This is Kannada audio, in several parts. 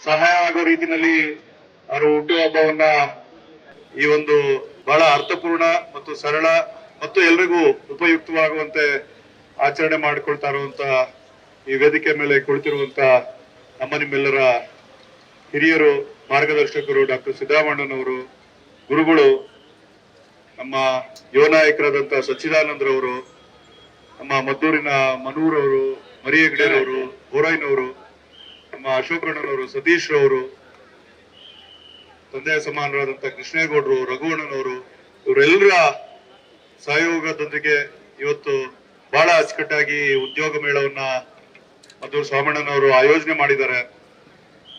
ಸಹಾಯ ಆಗೋ ರೀತಿಯಲ್ಲಿ ಅವರು ಹುಟ್ಟುಹಬ್ಬವನ್ನ ಈ ಒಂದು ಬಹಳ ಅರ್ಥಪೂರ್ಣ ಮತ್ತು ಸರಳ ಮತ್ತು ಎಲ್ರಿಗೂ ಉಪಯುಕ್ತವಾಗುವಂತೆ ಆಚರಣೆ ಮಾಡಿಕೊಳ್ತಾ ಇರುವಂತ ಈ ವೇದಿಕೆ ಮೇಲೆ ಕುಳಿತಿರುವಂತ ನಮ್ಮ ನಿಮ್ಮೆಲ್ಲರ ಹಿರಿಯರು, ಮಾರ್ಗದರ್ಶಕರು ಡಾಕ್ಟರ್ ಸಿದ್ದರಾಮಣ್ಣನವರು, ಗುರುಗಳು, ನಮ್ಮ ಯುವ ನಾಯಕರಾದಂತಹ ಸಚ್ಚಿದಾನಂದ್ರವರು, ನಮ್ಮ ಮದ್ದೂರಿನ ಮನೂರವರು, ಮರಿಯಗಡೆರವರು, ಬೋರಯ್ಯನವರು, ನಮ್ಮ ಅಶೋಕಣ್ಣನವರು, ಸತೀಶ್ ರವರು, ತಂದೆಯ ಸಮಾನರಾದಂತಹ ಕೃಷ್ಣೇಗೌಡರು, ರಘುವಣ್ಣನವರು, ಇವರೆಲ್ಲರ ಸಹಯೋಗದೊಂದಿಗೆ ಇವತ್ತು ಬಹಳ ಅಚ್ಚುಕಟ್ಟಾಗಿ ಉದ್ಯೋಗ ಮೇಳವನ್ನ ಮದ್ದೂರು ಸ್ವಾಮಣ್ಣನವರು ಆಯೋಜನೆ ಮಾಡಿದ್ದಾರೆ.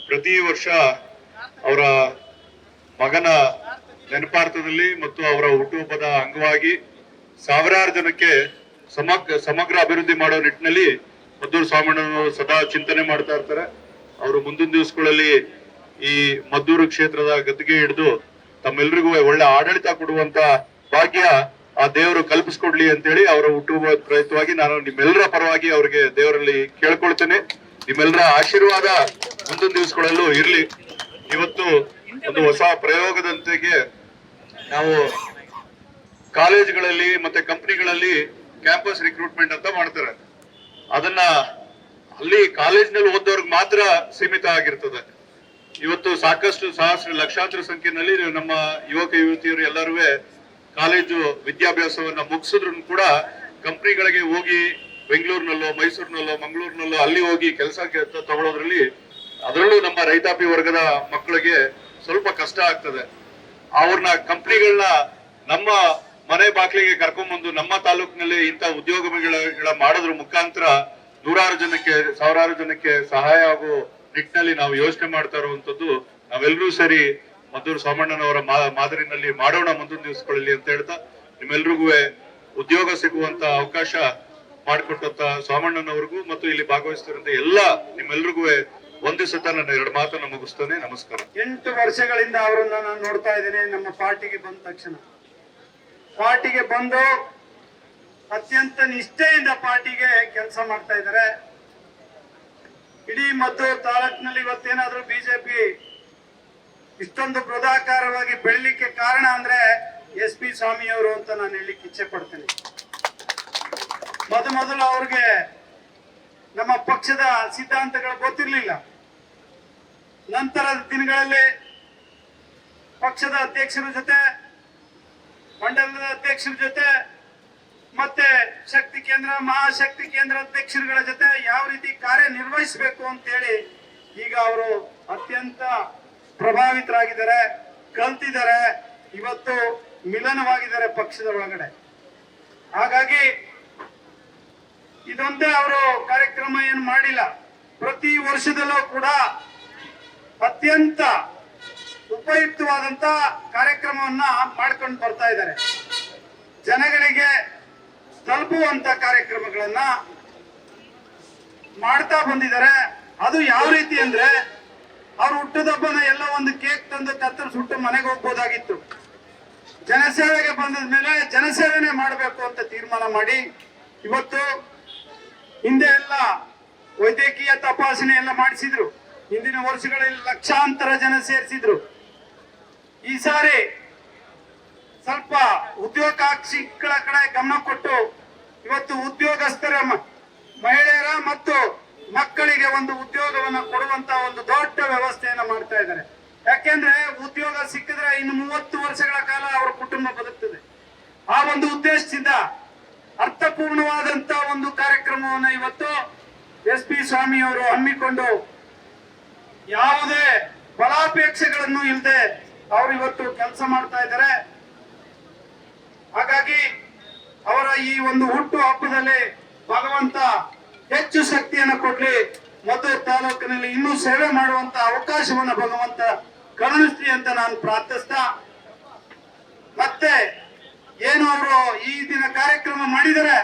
ಪ್ರತಿ ವರ್ಷ ಅವರ ಮಗನ ನೆನಪಾರ್ಥದಲ್ಲಿ ಮತ್ತು ಅವರ ಹುಟ್ಟುಹಬ್ಬದ ಅಂಗವಾಗಿ ಸಾವಿರಾರು ಜನಕ್ಕೆ ಸಮಗ್ರ ಅಭಿವೃದ್ಧಿ ಮಾಡೋ ನಿಟ್ಟಿನಲ್ಲಿ ಮದ್ದೂರು ಸ್ವಾಮಣ್ಣನವರು ಸದಾ ಚಿಂತನೆ ಮಾಡ್ತಾ ಇರ್ತಾರೆ. ಅವರು ಮುಂದಿನ ದಿವಸಗಳಲ್ಲಿ ಈ ಮದ್ದೂರು ಕ್ಷೇತ್ರದ ಗದ್ದುಗೆ ಹಿಡಿದು ತಮ್ಮೆಲ್ಲರಿಗೂ ಒಳ್ಳೆ ಆಡಳಿತ ಕೊಡುವಂತ ಭಾಗ್ಯ ಆ ದೇವರು ಕಲ್ಪಿಸ್ಕೊಡ್ಲಿ ಅಂತೇಳಿ ಅವರ ಹುಟ್ಟುಹಬ್ಬದ ಪ್ರಯುಕ್ತವಾಗಿ ನಾನು ನಿಮ್ಮೆಲ್ಲರ ಪರವಾಗಿ ಅವರಿಗೆ ದೇವರಲ್ಲಿ ಕೇಳ್ಕೊಳ್ತೇನೆ. ನಿಮ್ಮೆಲ್ಲರ ಆಶೀರ್ವಾದ ಮುಂದಿನ ದಿವಸಗಳಲ್ಲೂ ಇರ್ಲಿ. ಇವತ್ತು ಒಂದು ಹೊಸ ಪ್ರಯೋಗದಂತೆಗೆ ನಾವು ಕಾಲೇಜ್ಗಳಲ್ಲಿ ಮತ್ತೆ ಕಂಪನಿಗಳಲ್ಲಿ ಕ್ಯಾಂಪಸ್ ರಿಕ್ರೂಟ್ಮೆಂಟ್ ಅಂತ ಮಾಡ್ತಾರೆ. ಅದನ್ನ ಅಲ್ಲಿ ಕಾಲೇಜ್ನಲ್ಲಿ ಓದೋರ್ಗೆ ಮಾತ್ರ ಸೀಮಿತ ಆಗಿರ್ತದೆ. ಇವತ್ತು ಸಾಕಷ್ಟು ಲಕ್ಷಾಂತರ ಸಂಖ್ಯೆಯಲ್ಲಿ ನಮ್ಮ ಯುವಕ ಯುವತಿಯರು ಎಲ್ಲರೂ ಕಾಲೇಜು ವಿದ್ಯಾಭ್ಯಾಸವನ್ನ ಮುಗಿಸಿದ್ರು ಕೂಡ ಕಂಪನಿಗಳಿಗೆ ಹೋಗಿ ಬೆಂಗಳೂರಿನಲ್ಲೋ, ಮೈಸೂರಿನಲ್ಲೋ, ಮಂಗಳೂರಿನಲ್ಲೋ ಅಲ್ಲಿ ಹೋಗಿ ಕೆಲಸ ತಗೊಳ್ಳೋದ್ರಲ್ಲಿ ಅದರಲ್ಲೂ ನಮ್ಮ ರೈತಾಪಿ ವರ್ಗದ ಮಕ್ಕಳಿಗೆ ಸ್ವಲ್ಪ ಕಷ್ಟ ಆಗ್ತದೆ. ಅವ್ರನ್ನ ಕಂಪನಿಗಳನ್ನ ನಮ್ಮ ಮನೆ ಬಾಗಿಲಿಗೆ ಕರ್ಕೊಂಡ್ಬಂದು ನಮ್ಮ ತಾಲೂಕಿನಲ್ಲಿ ಇಂಥ ಉದ್ಯೋಗಗಳ ಮಾಡೋದ್ರ ಮುಖಾಂತರ ನೂರಾರು ಜನಕ್ಕೆ, ಸಾವಿರಾರು ಜನಕ್ಕೆ ಸಹಾಯ ಆಗೋ ನಿಟ್ಟಿನಲ್ಲಿ ನಾವು ಯೋಚನೆ ಮಾಡ್ತಾ ಇರುವಂತದ್ದು. ನಾವೆಲ್ಲರೂ ಸರಿ ಮದ್ದೂರು ಸ್ವಾಮಣ್ಣನವರ ಮಾದರಿನಲ್ಲಿ ಮಾಡೋಣ ಮುಂದಿನ ದಿವಸಗಳಲ್ಲಿ ಅಂತ ಹೇಳ್ತಾ, ನಿಮ್ಮೆಲ್ರಿಗೂ ಉದ್ಯೋಗ ಸಿಗುವಂತ ಅವಕಾಶ ಮಾಡಿಕೊಟ್ಟಂತ ಸ್ವಾಮಣ್ಣನವ್ರಿಗೂ ಮತ್ತು ಇಲ್ಲಿ ಭಾಗವಹಿಸ್ತಿರಂತ ಎಲ್ಲ ನಿಮ್ಮೆಲ್ರಿಗೂ ವಂದಿಸುತ್ತಾ ನನ್ನ 2 ಮಾತನ್ನ ಮುಗಿಸ್ತೇನೆ. ನಮಸ್ಕಾರ. 8 ವರ್ಷಗಳಿಂದ ಅವರನ್ನ ನಾನು ನೋಡ್ತಾ ಇದ್ದೇನೆ. ನಮ್ಮ ಪಾರ್ಟಿಗೆ ಬಂದ ತಕ್ಷಣ ಪಾರ್ಟಿಗೆ ಬಂದು ಅತ್ಯಂತ ನಿಷ್ಠೆಯಿಂದ ಪಾರ್ಟಿಗೆ ಕೆಲಸ ಮಾಡ್ತಾ ಇದ್ದಾರೆ. ಇಡೀ ಮದ್ದೂರು ತಾಲೂಕಿನಲ್ಲಿ ಇವತ್ತೇನಾದ್ರೂ ಬಿಜೆಪಿ ಇಷ್ಟೊಂದು ಬೃಹದಾಕಾರವಾಗಿ ಬೆಳಲಿಕ್ಕೆ ಕಾರಣ ಅಂದ್ರೆ SP ಸ್ವಾಮಿಯವರು ಅಂತ ನಾನು ಹೇಳಲಿಕ್ಕೆ ಇಚ್ಛೆ ಪಡ್ತೇನೆ. ಮೊದಲು ಅವ್ರಿಗೆ ನಮ್ಮ ಪಕ್ಷದ ಸಿದ್ಧಾಂತಗಳು ಗೊತ್ತಿರಲಿಲ್ಲ. ನಂತರದ ದಿನಗಳಲ್ಲಿ ಪಕ್ಷದ ಅಧ್ಯಕ್ಷರ ಜೊತೆ, ಮಂಡಲದ ಅಧ್ಯಕ್ಷರ ಜೊತೆ, ಮತ್ತೆ ಶಕ್ತಿ ಕೇಂದ್ರ, ಮಹಾಶಕ್ತಿ ಕೇಂದ್ರ ಅಧ್ಯಕ್ಷರುಗಳ ಜೊತೆ ಯಾವ ರೀತಿ ಕಾರ್ಯನಿರ್ವಹಿಸಬೇಕು ಅಂತೇಳಿ ಈಗ ಅವರು ಅತ್ಯಂತ ಪ್ರಭಾವಿತರಾಗಿದ್ದಾರೆ, ಕಲ್ತಿದ್ದಾರೆ, ಇವತ್ತು ಮಿಲನವಾಗಿದ್ದಾರೆ ಪಕ್ಷದ ಒಳಗಡೆ. ಹಾಗಾಗಿ ಇದೊಂದೇ ಅವರು ಕಾರ್ಯಕ್ರಮ ಏನು ಮಾಡಿಲ್ಲ. ಪ್ರತಿ ವರ್ಷದಲ್ಲೂ ಕೂಡ ಅತ್ಯಂತ ಉಪಯುಕ್ತವಾದಂತ ಕಾರ್ಯಕ್ರಮವನ್ನ ಮಾಡ್ಕೊಂಡು ಬರ್ತಾ ಇದ್ದಾರೆ. ಜನಗಳಿಗೆ ತಲುಪುವಂತ ಕಾರ್ಯಕ್ರಮಗಳನ್ನ ಮಾಡ್ತಾ ಬಂದಿದ್ದಾರೆ. ಅದು ಯಾವ ರೀತಿ ಅಂದ್ರೆ, ಅವ್ರು ಹುಟ್ಟುದಬ್ಬನ ಎಲ್ಲ ಒಂದು ಕೇಕ್ ತಂದು ಕತ್ತರಿಸ್ಬಿಟ್ಟು ಮನೆಗೆ ಹೋಗ್ಬೋದಾಗಿತ್ತು. ಜನಸೇವೆಗೆ ಬಂದ ಮೇಲೆ ಜನಸೇವೆನೆ ಮಾಡಬೇಕು ಅಂತ ತೀರ್ಮಾನ ಮಾಡಿ ಇವತ್ತು ಹಿಂದೆ ಎಲ್ಲ ವೈದ್ಯಕೀಯ ತಪಾಸಣೆ ಎಲ್ಲ ಮಾಡಿಸಿದ್ರು. ಹಿಂದಿನ ವರ್ಷಗಳಲ್ಲಿ ಲಕ್ಷಾಂತರ ಜನ ಸೇರಿಸಿದ್ರು. ಈ ಸಾರಿ ಸ್ವಲ್ಪ ಉದ್ಯೋಗಾಕ್ಷಿಗಳ ಕಡೆ ಗಮನ ಕೊಟ್ಟು ಇವತ್ತು ಉದ್ಯೋಗಸ್ಥರ ಮಹಿಳೆಯರ ಮತ್ತು ಮಕ್ಕಳಿಗೆ ಒಂದು ಉದ್ಯೋಗವನ್ನು ಕೊಡುವಂತ ಒಂದು ದೊಡ್ಡ ವ್ಯವಸ್ಥೆಯನ್ನ ಮಾಡ್ತಾ ಇದ್ದಾರೆ. ಯಾಕೆಂದ್ರೆ ಉದ್ಯೋಗ ಸಿಕ್ಕಿದ್ರೆ ಇನ್ನು 30 ವರ್ಷಗಳ ಕಾಲ ಅವರ ಕುಟುಂಬ ಬದುಕ್ತದೆ. ಆ ಒಂದು ಉದ್ದೇಶದಿಂದ ಅರ್ಥಪೂರ್ಣವಾದಂತ ಒಂದು ಕಾರ್ಯಕ್ರಮವನ್ನು ಇವತ್ತು SP ಸ್ವಾಮಿಯವರು ಹಮ್ಮಿಕೊಂಡು ಯಾವುದೇ ಫಲಾಪೇಕ್ಷೆಗಳನ್ನು ಇಲ್ಲದೆ ಅವರು ಇವತ್ತು ಕೆಲಸ ಮಾಡ್ತಾ ಇದ್ದಾರೆ. ಹಾಗಾಗಿ ಅವರ ಈ ಒಂದು ಹುಟ್ಟು ಹಬ್ಬದಲ್ಲಿ ಭಗವಂತ ಹೆಚ್ಚು ಶಕ್ತಿಯನ್ನು ಕೊಡ್ಲಿ, ಮದ್ದೂರು ತಾಲೂಕಿನಲ್ಲಿ ಇನ್ನೂ ಸೇವೆ ಮಾಡುವಂತ ಅವಕಾಶವನ್ನು ಭಗವಂತ ಕರುಣಿಸ್ಲಿ ಅಂತ ನಾನು ಪ್ರಾರ್ಥಿಸ್ತಾ, ಮತ್ತೆ ಏನು ಅವರು ಈ ದಿನ ಕಾರ್ಯಕ್ರಮ ಮಾಡಿದರೆ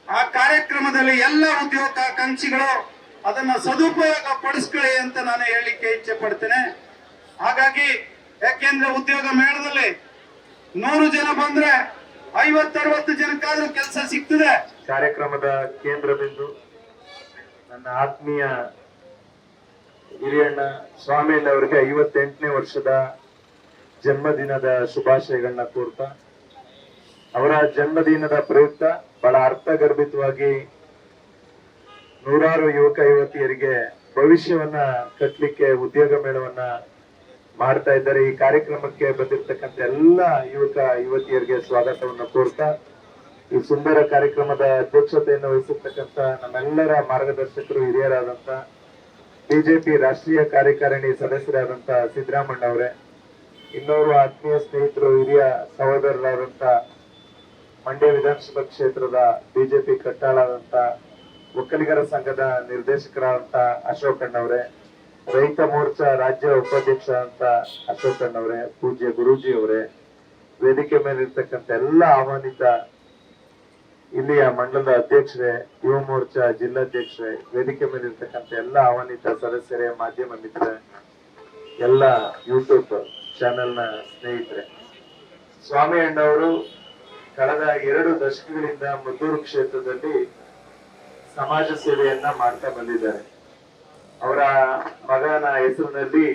ಆ ಕಾರ್ಯಕ್ರಮದಲ್ಲಿ ಎಲ್ಲ ಉದ್ಯೋಗಾಕಾಂಕ್ಷಿಗಳು ಅದನ್ನ ಸದುಪಯೋಗ ಪಡಿಸ್ಕೊಳ್ಳಿ ಅಂತ ನಾನು ಹೇಳಲಿಕ್ಕೆ ಇಚ್ಛೆ ಪಡ್ತೇನೆ. ಹಾಗಾಗಿ ಯಾಕೆಂದ್ರೆ ಉದ್ಯೋಗ ಮೇಳದಲ್ಲಿ 100 ಜನ ಬಂದ್ರೆ 50-60 ಜನಕ್ಕಾದ್ರೂ ಕೆಲಸ ಸಿಗ್ತದೆ. ಕಾರ್ಯಕ್ರಮದ ಕೇಂದ್ರ ಬಿಂದು ನನ್ನ ಆತ್ಮೀಯ ಹಿರಿಯಣ್ಣ ಸ್ವಾಮಿಯಣ್ಣ ಅವರಿಗೆ 58ನೇ ವರ್ಷದ ಜನ್ಮದಿನದ ಶುಭಾಶಯಗಳನ್ನ ಕೋರ್ತಾ, ಅವರ ಜನ್ಮದಿನದ ಪ್ರಯುಕ್ತ ಬಹಳ ಅರ್ಥಗರ್ಭಿತವಾಗಿ ನೂರಾರು ಯುವಕ ಯುವತಿಯರಿಗೆ ಭವಿಷ್ಯವನ್ನ ಕಟ್ಟಲಿಕ್ಕೆ ಉದ್ಯೋಗ ಮೇಳವನ್ನ ಮಾಡ್ತಾ ಇದ್ದಾರೆ. ಈ ಕಾರ್ಯಕ್ರಮಕ್ಕೆ ಬಂದಿರತಕ್ಕಂತ ಎಲ್ಲ ಯುವಕ ಯುವತಿಯರಿಗೆ ಸ್ವಾಗತವನ್ನು ಕೋರ್ತಾ, ಈ ಸುಂದರ ಕಾರ್ಯಕ್ರಮದ ಅಧ್ಯಕ್ಷತೆಯನ್ನು ವಹಿಸಿರ್ತಕ್ಕಂಥ ನಮ್ಮೆಲ್ಲರ ಮಾರ್ಗದರ್ಶಕರು ಹಿರಿಯರಾದಂತ ಬಿಜೆಪಿ ರಾಷ್ಟ್ರೀಯ ಕಾರ್ಯಕಾರಿಣಿ ಸದಸ್ಯರಾದಂತ ಸಿದ್ದರಾಮಣ್ಣ ಅವರೇ, ಇನ್ನೋರ್ವ ಆತ್ಮೀಯ ಸ್ನೇಹಿತರು ಹಿರಿಯ ಸಹೋದರರಾದಂತ ಮಂಡ್ಯ ವಿಧಾನಸಭಾ ಕ್ಷೇತ್ರದ ಬಿಜೆಪಿ ಕಟ್ಟಾಳಾದಂತ ಒಕ್ಕಲಿಗರ ಸಂಘದ ನಿರ್ದೇಶಕರಾದಂತ ಅಶೋಕಣ್ಣವರೇ, ರೈತ ಮೋರ್ಚಾ ರಾಜ್ಯ ಉಪಾಧ್ಯಕ್ಷ ಅಂತ ಅಶೋಕಣ್ಣವರೇ, ಪೂಜ್ಯ ಗುರೂಜಿ ಅವರೇ, ವೇದಿಕೆ ಮೇಲಿರ್ತಕ್ಕಂಥ ಎಲ್ಲ ಆಹ್ವಾನಿತ ಇಲ್ಲಿಯ ಮಂಡಲದ ಅಧ್ಯಕ್ಷರೇ, ಯುವ ಮೋರ್ಚಾ ಜಿಲ್ಲಾಧ್ಯಕ್ಷರೇ, ವೇದಿಕೆ ಮೇಲಿರ್ತಕ್ಕಂಥ ಎಲ್ಲ ಆಹ್ವಾನಿತ ಸದಸ್ಯರೇ, ಮಾಧ್ಯಮ ಮಿತ್ರರೇ, ಎಲ್ಲ ಯೂಟ್ಯೂಬ್ ಚಾನೆಲ್ನ ಸ್ನೇಹಿತರೆ, ಸ್ವಾಮಿ ಅಣ್ಣವರು ಕಳೆದ 2 ದಶಕಗಳಿಂದ ಮದ್ದೂರು ಕ್ಷೇತ್ರದಲ್ಲಿ ಸಮಾಜ ಸೇವೆಯನ್ನ ಮಾಡ್ತಾ ಬಂದಿದ್ದಾರೆ. ಅವರ ಮಗನ ಹೆಸರಿನಲ್ಲಿ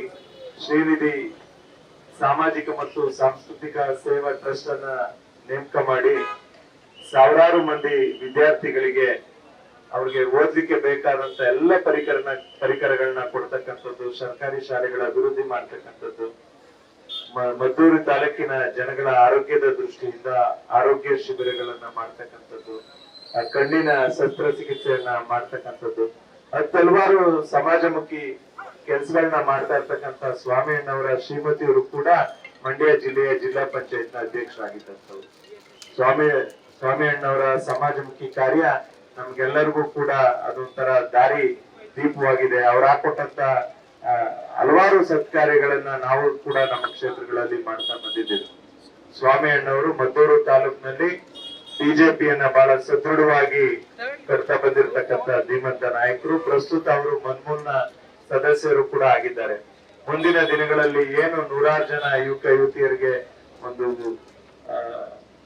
ಶ್ರೀನಿಧಿ ಸಾಮಾಜಿಕ ಮತ್ತು ಸಾಂಸ್ಕೃತಿಕ ಸೇವಾ ಟ್ರಸ್ಟ್ ಅನ್ನ ನೇಮಕ ಮಾಡಿ ಸಾವಿರಾರು ಮಂದಿ ವಿದ್ಯಾರ್ಥಿಗಳಿಗೆ ಅವ್ರಿಗೆ ಓದ್ಲಿಕ್ಕೆ ಬೇಕಾದಂತ ಎಲ್ಲ ಪರಿಕರಗಳನ್ನ ಕೊಡ್ತಕ್ಕಂಥದ್ದು, ಸರ್ಕಾರಿ ಶಾಲೆಗಳ ಅಭಿವೃದ್ಧಿ ಮಾಡ್ತಕ್ಕಂಥದ್ದು, ಮದ್ದೂರು ತಾಲೂಕಿನ ಜನಗಳ ಆರೋಗ್ಯದ ದೃಷ್ಟಿಯಿಂದ ಆರೋಗ್ಯ ಶಿಬಿರಗಳನ್ನ ಮಾಡ್ತಕ್ಕಂಥದ್ದು, ಕಣ್ಣಿನ ಶಸ್ತ್ರಚಿಕಿತ್ಸೆಯನ್ನ ಮಾಡ್ತಕ್ಕಂಥದ್ದು, ಹಲವಾರು ಸಮಾಜಮುಖಿ ಕೆಲಸಗಳನ್ನ ಮಾಡ್ತಾ ಇರ್ತಕ್ಕಂಥ ಸ್ವಾಮಿ ಅಣ್ಣವರ ಶ್ರೀಮತಿಯವರು ಕೂಡ ಮಂಡ್ಯ ಜಿಲ್ಲೆಯ ಜಿಲ್ಲಾ ಪಂಚಾಯತ್ ನ ಅಧ್ಯಕ್ಷರಾಗಿದ್ದಂಥವ್ರು. ಸ್ವಾಮಿ ಅಣ್ಣವರ ಸಮಾಜಮುಖಿ ಕಾರ್ಯ ನಮ್ಗೆಲ್ಲರಿಗೂ ಕೂಡ ಅದೊಂಥರ ದಾರಿ ದೀಪವಾಗಿದೆ. ಅವ್ರು ಹಾಕೊಟ್ಟಂತ ಹಲವಾರು ಸತ್ಕಾರ್ಯಗಳನ್ನ ನಾವು ಕೂಡ ನಮ್ಮ ಕ್ಷೇತ್ರಗಳಲ್ಲಿ ಮಾಡ್ತಾ ಬಂದಿದ್ದೇವೆ. ಸ್ವಾಮಿ ಅಣ್ಣವರು ಮದ್ದೂರು ತಾಲೂಕಿನಲ್ಲಿ ಬಿಜೆಪಿಯನ್ನ ಬಹಳ ಸದೃಢವಾಗಿ ಕಟ್ತಾ ಬಂದಿರತಕ್ಕಂತ ಧೀಮಂತ ನಾಯಕರು. ಪ್ರಸ್ತುತ ಅವರು ಮನ್ಮೂಲ್ನ ಸದಸ್ಯರು ಕೂಡ ಆಗಿದ್ದಾರೆ. ಮುಂದಿನ ದಿನಗಳಲ್ಲಿ ಏನು 100 ಜನ ಯುವಕ ಯುವತಿಯರಿಗೆ ಒಂದು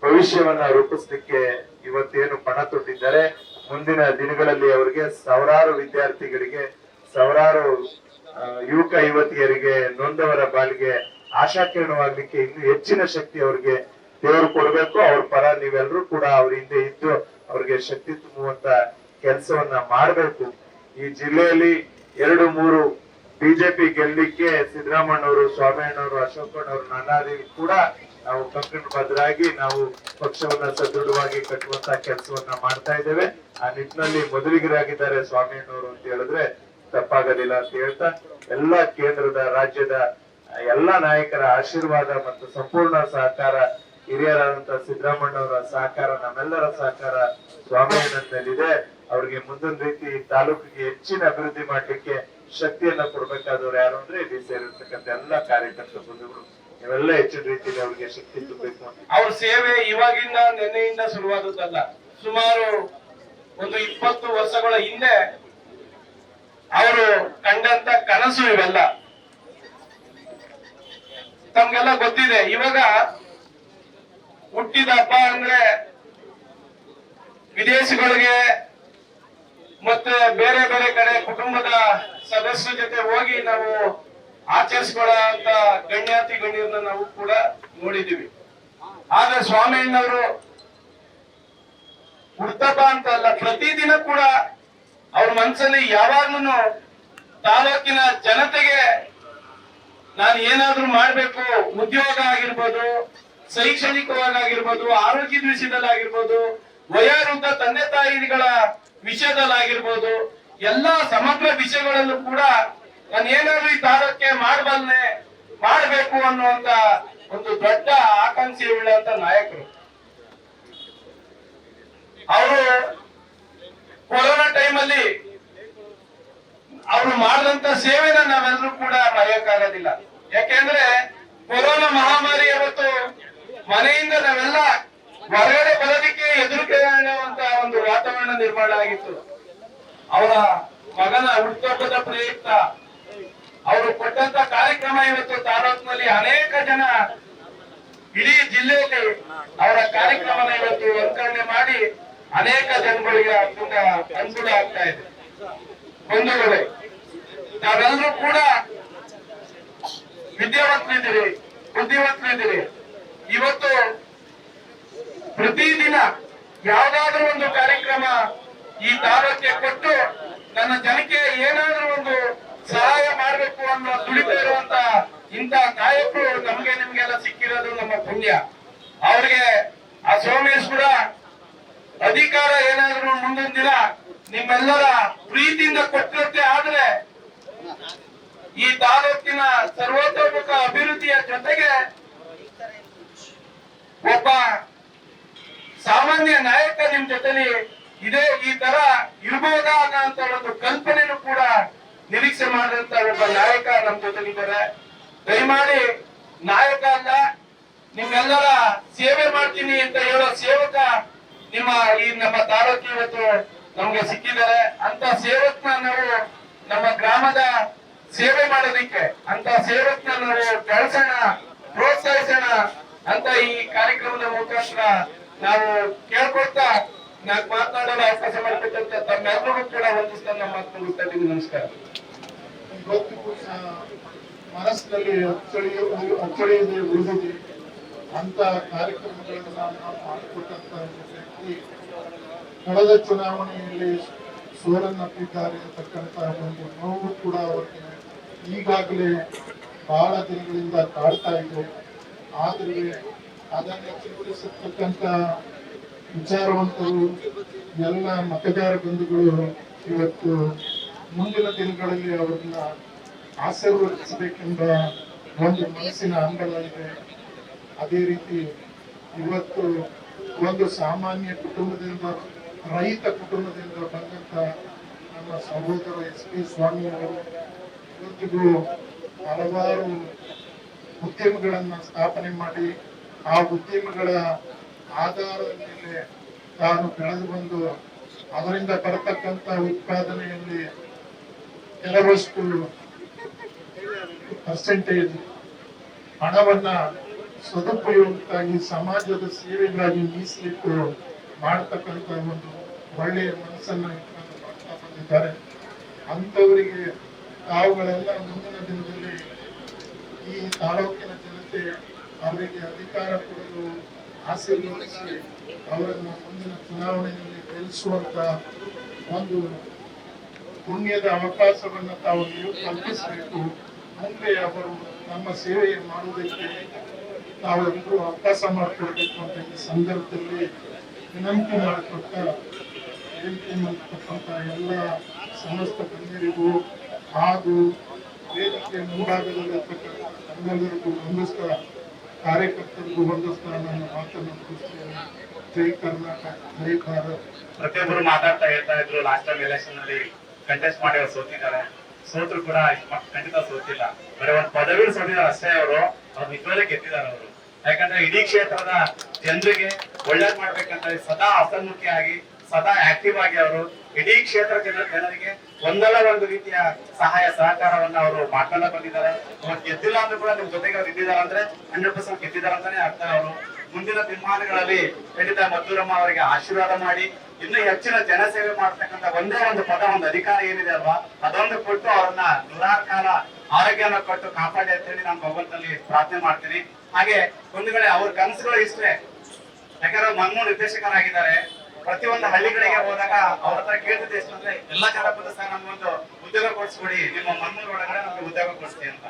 ಭವಿಷ್ಯವನ್ನ ರೂಪಿಸ್ಲಿಕ್ಕೆ ಇವತ್ತೇನು ಪಣ ತೊಟ್ಟಿದ್ದಾರೆ, ಮುಂದಿನ ದಿನಗಳಲ್ಲಿ ಅವರಿಗೆ ಸಾವಿರಾರು ವಿದ್ಯಾರ್ಥಿಗಳಿಗೆ, ಸಾವಿರಾರು ಯುವಕ ಯುವತಿಯರಿಗೆ, ನೊಂದವರ ಬಾಳಿಗೆ ಆಶಾಕಿರಣವಾಗ್ಲಿಕ್ಕೆ ಇನ್ನೂ ಹೆಚ್ಚಿನ ಶಕ್ತಿ ಅವ್ರಿಗೆ ದೇವರು ಕೊಡ್ಬೇಕು. ಅವ್ರ ಪರ ನೀವೆಲ್ಲರೂ ಕೂಡ ಅವ್ರ ಹಿಂದೆ ಇದ್ದು ಅವ್ರಿಗೆ ಶಕ್ತಿ ತುಂಬುವಂತ ಕೆಲಸವನ್ನ ಮಾಡ್ಬೇಕು. ಈ ಜಿಲ್ಲೆಯಲ್ಲಿ 2-3 ಬಿಜೆಪಿ ಗೆಲ್ಲಿಕ್ಕೆ ಸಿದ್ದರಾಮಣ್ಣವರು, ಸ್ವಾಮಿಯಣ್ಣವರು, ಅಶೋಕಣ್ಣವರು, ನಾನಾದಿ ಕೂಡ ನಾವು ಕಂಕಣಬದ್ಧರಾಗಿ ನಾವು ಪಕ್ಷವನ್ನ ಸದೃಢವಾಗಿ ಕಟ್ಟುವಂತ ಕೆಲಸವನ್ನ ಮಾಡ್ತಾ ಇದ್ದೇವೆ. ಆ ನಿಟ್ಟಿನಲ್ಲಿ ಮೊದಲಿಗರಾಗಿದ್ದಾರೆ ಸ್ವಾಮಿಯಣ್ಣವರು ಅಂತ ಹೇಳಿದ್ರೆ ತಪ್ಪಾಗೋದಿಲ್ಲ ಅಂತ ಹೇಳ್ತಾ, ಎಲ್ಲ ಕೇಂದ್ರದ ರಾಜ್ಯದ ಎಲ್ಲ ನಾಯಕರ ಆಶೀರ್ವಾದ ಮತ್ತು ಸಂಪೂರ್ಣ ಸಹಕಾರ, ಹಿರಿಯರಾದಂತ ಸಿದ್ದರಾಮಣ್ಣವರ ಸಹಕಾರ, ನಮ್ಮೆಲ್ಲರ ಸಹಕಾರ ಸ್ವಾಮಿಯಣ್ಣನಲ್ಲಿದೆ. ಅವ್ರಿಗೆ ಮುಂದಿನ ರೀತಿ ತಾಲೂಕಿಗೆ ಹೆಚ್ಚಿನ ಅಭಿವೃದ್ಧಿ ಮಾಡ್ಲಿಕ್ಕೆ ಶಕ್ತಿಯನ್ನ ಕೊಡ್ಬೇಕಾದವ್ರು ಯಾರು ಅಂದ್ರೆ ಇಲ್ಲಿ ಸೇರಿರ್ತಕ್ಕಂಥ ಎಲ್ಲ ಕಾರ್ಯಕರ್ತ ಬಂಧುಗಳು, ಇವೆಲ್ಲ ಹೆಚ್ಚಿನ ರೀತಿಯಲ್ಲಿ ಅವ್ರಿಗೆ ಶಕ್ತಿ ತುಂಬಬೇಕು ಅಂತ. ಅವ್ರ ಸೇವೆ ಇವಾಗಿಂದ ನಿನ್ನೆಯಿಂದ ಶುರುವಾದದ್ದಲ್ಲ. ಸುಮಾರು ಒಂದು 20 ವರ್ಷಗಳ ಹಿಂದೆ ಅವರು ಕಂಡಂತ ಕನಸು ಇವೆಲ್ಲ ತಮ್ಗೆಲ್ಲ ಗೊತ್ತಿದೆ. ಇವಾಗ ಹುಟ್ಟಿದ ಹಬ್ಬ ಅಂದ್ರೆ ವಿದೇಶಗಳಿಗೆ ಮತ್ತೆ ಬೇರೆ ಬೇರೆ ಕಡೆ ಕುಟುಂಬದ ಸದಸ್ಯರ ಜೊತೆ ಹೋಗಿ ನಾವು ಆಚರಿಸ್ಕೊಳ್ಳೋ ಅಂತ ಗಣ್ಯಾತಿ ಗಣ್ಯರನ್ನ ನಾವು ಕೂಡ ನೋಡಿದೀವಿ. ಆದ್ರೆ ಸ್ವಾಮಿಯಣ್ಣವರು ಹುಟ್ಟಬ್ಬ ಅಂತ ಅಲ್ಲ, ಪ್ರತಿದಿನ ಕೂಡ ಅವ್ರ ಮನಸ್ಸಲ್ಲಿ ಯಾವಾಗ್ಲೂ ತಾಲೂಕಿನ ಜನತೆಗೆ ನಾನು ಏನಾದ್ರೂ ಮಾಡ್ಬೇಕು, ಉದ್ಯೋಗ ಆಗಿರ್ಬೋದು, ಶೈಕ್ಷಣಿಕವಾಗಿರ್ಬೋದು, ಆರೋಗ್ಯದ ವಿಷಯದಲ್ಲಾಗಿರ್ಬೋದು, ವಯೋವೃದ್ಧ ತಂದೆ ತಾಯಿಗಳ ವಿಷಯದಲ್ಲಾಗಿರ್ಬೋದು, ಎಲ್ಲಾ ಸಮಗ್ರ ವಿಷಯಗಳಲ್ಲೂ ಕೂಡ ನಾನು ಏನಾದ್ರೂ ಈ ತಾಲೂಕೆ ಮಾಡಬೇಕು ಅನ್ನುವಂತ ಒಂದು ದೊಡ್ಡ ಆಕಾಂಕ್ಷೆ ಉಳ್ಳಂತ ನಾಯಕರು. ಅವರು ಕೊರೋನಾ ಟೈಮಲ್ಲಿ ಅವರು ಮಾಡಿದಂತ ಸೇವೆನ ನಾವೆಲ್ಲರೂ ಕೂಡ ಮರೆಯಕ್ಕಾಗೋದಿಲ್ಲ. ಯಾಕೆಂದ್ರೆ ಕೊರೋನಾ ಮಹಾಮಾರಿ ಅವತ್ತು ಮನೆಯಿಂದ ನಾವೆಲ್ಲ ಹೊರಗಡೆ ಬರೋದಕ್ಕೆ ಹೆದರಿಕೆ ಅನ್ನುವಂತ ಒಂದು ವಾತಾವರಣ ನಿರ್ಮಾಣ ಆಗಿತ್ತು. ಅವರ ಮಗನ ಹುಟ್ಟುಹಬ್ಬದ ಪ್ರಯುಕ್ತ ಅವರು ಕೊಟ್ಟಂತ ಕಾರ್ಯಕ್ರಮ ಇವತ್ತು ತಾಲೂಕಿನಲ್ಲಿ ಅನೇಕ ಜನ, ಇಡೀ ಜಿಲ್ಲೆಯಲ್ಲಿ ಅವರ ಕಾರ್ಯಕ್ರಮನ ಇವತ್ತು ಅನುಕರಣೆ ಮಾಡಿ ಅನೇಕ ಜನಗಳಿಗೆ ತುಂಬಾ ಅನುಕೂಲ ಆಗ್ತಾ ಇದೆ. ಬಂಧುಗಳೇ, ತಾವೆಲ್ಲರೂ ಕೂಡ ವಿದ್ಯಾವಂತರಿದ್ದೀರಿ, ಬುದ್ಧಿವಂತರಿದ್ದೀರಿ. ಇವತ್ತು ಪ್ರತಿದಿನ ಯಾವ್ದಾದ್ರೂ ಒಂದು ಕಾರ್ಯಕ್ರಮ ಈ ತಾಲೂಕಿಗೆ ಕೊಟ್ಟು ನನ್ನ ಜನಕ್ಕೆ ಏನಾದ್ರೂ ಒಂದು ಸಹಾಯ ಮಾಡಬೇಕು ಅನ್ನೋ ತುಡಿತಾ ಇರುವಂತ ಇಂಥ ನಾಯಕರು ನಮ್ಗೆ ನಿಮ್ಗೆಲ್ಲ ಸಿಕ್ಕಿರೋದು ನಮ್ಮ ಪುಣ್ಯ. ಅವ್ರಿಗೆ ಆ ಸೋಮೇಶ್ವರ ಅಧಿಕಾರ ಏನಾದ್ರೂ ಮುಂದಿನ ದಿನ ನಿಮ್ಮೆಲ್ಲರ ಪ್ರೀತಿಯಿಂದ ಕೊಟ್ಟಿರುತ್ತೆ. ಆದ್ರೆ ಈ ತಾಲೂಕಿನ ಸರ್ವತೋಮುಖ ಅಭಿವೃದ್ಧಿಯ ಜೊತೆಗೆ ಒಬ್ಬ ಸಾಮಾನ್ಯ ನಾಯಕ ನಿಮ್ ಜೊತೆಲಿ ಇದೇ ಈ ತರ ಇರ್ಬೋದಾ ಅನ್ನೋಂತ ಒಂದು ಕಲ್ಪನೆನೂ ಕೂಡ ನಿರೀಕ್ಷೆ ಮಾಡಿದಂತ ಒಬ್ಬ ನಾಯಕ ನಮ್ ಜೊತೆಲಿದ್ದಾರೆ. ದಯಮಾಡಿ ನಾಯಕ ಅಲ್ಲ, ನಿಮ್ಮೆಲ್ಲರ ಸೇವೆ ಮಾಡ್ತೀನಿ ಅಂತ ಹೇಳೋ ಸೇವಕ ನಮ್ಮ ತಾಲೂಕು ಇವತ್ತು ನಮ್ಗೆ ಸಿಕ್ಕಿದ್ದಾರೆ. ಅಂತ ಸೇವಕನ ನಾವು ನಮ್ಮ ಗ್ರಾಮದ ಸೇವೆ ಮಾಡೋದಿಕ್ಕೆ ಅಂತ ಸೇವಕನ ನಾವು ಬೆಳೆಸೋಣ, ಪ್ರೋತ್ಸಾಹಿಸೋಣ ಅಂತ ಈ ಕಾರ್ಯಕ್ರಮದ ಮುಖಾಂತರ ನಾವು ಕೇಳ್ಕೊಳ್ತಾ ನಾಲ್ಕು ಮಾತನಾಡಲು ಅವಕಾಶ ಮಾಡ್ಬೇಕಂತ ತಮ್ಮೆಲ್ಲರಿಗೂ ಕೂಡ ವಂದಿಸ್ತಾ ನಮ್ಮ ಮಾತು ಮುಗಿಸ್ತಾ ಇದ್ದೀನಿ. ನಮಸ್ಕಾರ. ಇವತ್ತಿಗೂ ಮನಸ್ಸಿನಲ್ಲಿ ಅಚ್ಚಳಿಯದೆ ಉಳಿದಿದೆ ಅಂತ ಕಾರ್ಯಕ್ರಮಗಳನ್ನು ನಾವು ಮಾಡಿಕೊಟ್ಟಂತ ವ್ಯಕ್ತಿ ಕಳೆದ ಚುನಾವಣೆಯಲ್ಲಿ ಸೋಲನ್ನಪ್ಪಿದ್ದಾರೆ ಅಂತಕ್ಕಂಥ ಒಂದು ನೋವು ಕೂಡ ಅವರಿಗೆ ಈಗಾಗಲೇ ಬಹಳ ದಿನಗಳಿಂದ ಕಾಡ್ತಾ ಇದೆ. ಆದರೆ ಅದನ್ನು ಚಿಂತಿಸತಕ್ಕಂಥ ವಿಚಾರವಂತರು ಎಲ್ಲ ಮತದಾರ ಬಂಧುಗಳು ಇವತ್ತು ಮುಂದಿನ ದಿನಗಳಲ್ಲಿ ಅವರನ್ನ ಆಶೀರ್ವದಿಸಬೇಕೆಂಬ ಒಂದು ಮನಸ್ಸಿನ ಹಂಬಲ ಇದೆ. ಅದೇ ರೀತಿ ಇವತ್ತು ಒಂದು ಸಾಮಾನ್ಯ ಕುಟುಂಬದಿಂದ, ರೈತ ಕುಟುಂಬದಿಂದ ಬಂದಂತ ನಮ್ಮ ಸಹೋದರ SP ಸ್ವಾಮಿ ಅವರು ಇವತ್ತಿಗೂ ಹಲವಾರು ಉದ್ಯಮಗಳನ್ನ ಸ್ಥಾಪನೆ ಮಾಡಿ ಆ ಉದ್ಯಮಗಳ ಆಧಾರದ ಮೇಲೆ ತಾನು ಬೆಳೆದು ಬಂದು ಅದರಿಂದ ಬರತಕ್ಕಂತ ಉತ್ಪಾದನೆಯಲ್ಲಿ ಕೆಲವಷ್ಟು ಪರ್ಸೆಂಟೇಜ್ ಹಣವನ್ನ ಸದುಪಯೋಗಕ್ಕಾಗಿ ಸಮಾಜದ ಸೇವೆಗಾಗಿ ಮೀಸಲಿಟ್ಟು ಮಾಡತಕ್ಕಂತ ಒಂದು ಒಳ್ಳೆಯ ಮನಸ್ಸನ್ನ ಇಟ್ಕೊಂಡು ಮಾಡ್ತಾ ಬಂದಿದ್ದಾರೆ. ಅಂಥವರಿಗೆ ತಾವುಗಳೆಲ್ಲ ಮುಂದಿನ ದಿನದಲ್ಲಿ ಈ ತಾಲೂಕಿನ ಜನತೆ ಅವರಿಗೆ ಅಧಿಕಾರ ಕೊಡಲು ಆಶೀರ್ವದಿಸಿ ಅವರನ್ನು ಮುಂದಿನ ಚುನಾವಣೆಯಲ್ಲಿ ಗೆಲ್ಲಿಸುವಂತ ಒಂದು ಪುಣ್ಯದ ಅವಕಾಶವನ್ನು ತಾವು ನೀವು ಕಲ್ಪಿಸಬೇಕು. ಮುಂದೆ ಅವರು ನಮ್ಮ ಸೇವೆ ಮಾಡುವುದಕ್ಕೆ ನಾವೆಲ್ಲರೂ ಅವಕಾಶ ಮಾಡಿಕೊಡ್ಬೇಕು ಅಂತ ಈ ಸಂದರ್ಭದಲ್ಲಿ ವಿನಂತಿ ಮಾಡಿಕೊಟ್ಟ ವೇದಿಕೆ ಮಾಡಿಕೊಟ್ಟಂತ ಎಲ್ಲ ಸಮಸ್ತ ಗಣ್ಯರಿಗೂ ಹಾಗೂ ವೇದಿಕೆ ಮುಂಭಾಗದಲ್ಲಿರ್ತಕ್ಕಂಥ ತಮ್ಮೆಲ್ಲರಿಗೂ ಹೊಂದಿಸ್ತಾ, ಕಾರ್ಯಕರ್ತರಿಗೂ ಹೊಂದಿಸ್ತಾ ನಾನು ಮಾತನ್ನು ಮುಗಿಸ್ತೇನೆ. ಜೈ ಕರ್ನಾಟಕ, ಜೈ ಭಾರತ್. ಪ್ರತಿಯೊಬ್ಬರು ಮಾತಾಡ್ತಾ ಹೇಳ್ತಾ ಇದ್ರು ಲಾಸ್ಟ್ ಟೈಮ್ ಎಲೆಕ್ಷನ್ ಅಲ್ಲಿ ಕಂಟೆಸ್ಟ್ ಮಾಡಿ ಅವ್ರು ಸೋತಿದ್ದಾರೆ. ಸೋತ್ರು ಕೂಡ ಖಂಡಿತ ಸೋತಿಲ್ಲ, ಬರೀ ಒಂದು ಪದವಿ ಸೋತಿದ್ದಾರೆ ಅಷ್ಟೇ. ಅವರು ನಿಜವಾಗ್ಲೂ ಗೆದ್ದಿದ್ದಾರೆ ಅವರು. ಯಾಕಂದ್ರೆ ಇಡೀ ಕ್ಷೇತ್ರದ ಜನರಿಗೆ ಒಳ್ಳೇದ್ ಮಾಡ್ಬೇಕಂತ ಸದಾ ಹಸನ್ಮುಖಿಯಾಗಿ, ಸದಾ ಆಕ್ಟಿವ್ ಆಗಿ ಅವರು ಇಡೀ ಕ್ಷೇತ್ರ ಜನರಿಗೆ ಒಂದಲ್ಲ ಒಂದು ರೀತಿಯ ಸಹಾಯ ಸಹಕಾರವನ್ನ ಅವರು ಮಾಡ್ಕೊಂಡ ಬಂದಿದ್ದಾರೆ. ಅವ್ರು ಗೆದ್ದಿಲ್ಲ ಅಂದ್ರೂ ಕೂಡ ನಿಮ್ ಜೊತೆಗೆ ಅವ್ರು ಇದ್ದಿದ್ದಾರೆ ಅಂದ್ರೆ 100% ಗೆದ್ದಿದ್ದಾರೆ ಅಂತಾನೆ ಅರ್ಥ. ಅವರು ಮುಂದಿನ ದಿನಮಾನಗಳಲ್ಲಿ ಖಂಡಿತ ಮದ್ದೂರಮ್ಮ ಅವರಿಗೆ ಆಶೀರ್ವಾದ ಮಾಡಿ ಇನ್ನೂ ಹೆಚ್ಚಿನ ಜನಸೇವೆ ಮಾಡ್ತಕ್ಕಂಥ ಒಂದೇ ಒಂದು ಪದ, ಒಂದು ಅಧಿಕಾರ ಏನಿದೆ ಅಲ್ವಾ, ಅದೊಂದು ಕೊಟ್ಟು ಅವ್ರನ್ನ ನೂರಾರು ಕಾಲ ಆರೋಗ್ಯನ ಕೊಟ್ಟು ಕಾಪಾಡಿ ಅಂತ ಹೇಳಿ ನಾನು ಭಗವಂತನಲ್ಲಿ ಪ್ರಾರ್ಥನೆ ಮಾಡ್ತೀನಿ. ಹಾಗೆ ಒಂದು ವೇಳೆ ಅವ್ರ ಕನಸುಗಳು ಇಷ್ಟೇ. ಯಾಕಂದ್ರೆ ಮನ್ಮೂರ್ ನಿರ್ದೇಶಕರಾಗಿದ್ದಾರೆ. ಪ್ರತಿಯೊಂದು ಹಳ್ಳಿಗಳಿಗೆ ಹೋದಾಗ ಅವ್ರ ಹತ್ರ ಕೇಳ್ತಿದ್ದೆ ಎಷ್ಟು ಅಂದ್ರೆ ಎಲ್ಲಾ ಜನ ಬಂದು ಸರ್ ನಮ್ಗೊಂದು ಉದ್ಯೋಗ ಕೊಡಿಸ್ಕೊಡಿ, ನಿಮ್ಮ ಮನ್ಮೂರ್ ಒಳಗಡೆ ನಮ್ಗೆ ಉದ್ಯೋಗ ಕೊಡಿಸ್ತೀವಿ ಅಂತ.